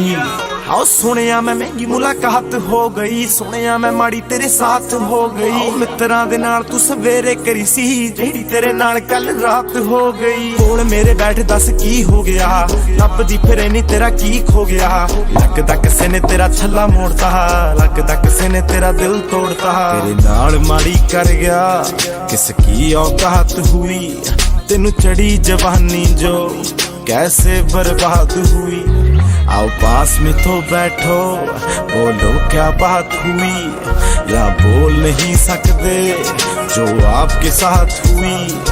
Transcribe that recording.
आओ सुनिया मैं महंगी मुलाकात हो गई, सुनिया मैं माड़ी तेरे साथ हो गई। मित्रां दे नाल तू सवेरे करी सी जेड़ी तेरे नाल कल रात हो गई। कोल मेरे बैठ दस की हो गया, लभदी फिरे नी तेरा की खो गया। लगदा किसे ने तेरा छल्ला मोड़ता, लगदा किसे ने तेरा दिल तोड़ता। तेरे नाल माड़ी कर गया किसकी औकात हुई, तेनू चढ़ी जवानी जो कैसे बर्बाद हुई। आओ पास में तो बैठो, बोलो क्या बात हुई, या बोल नहीं सकते जो आपके साथ हुई।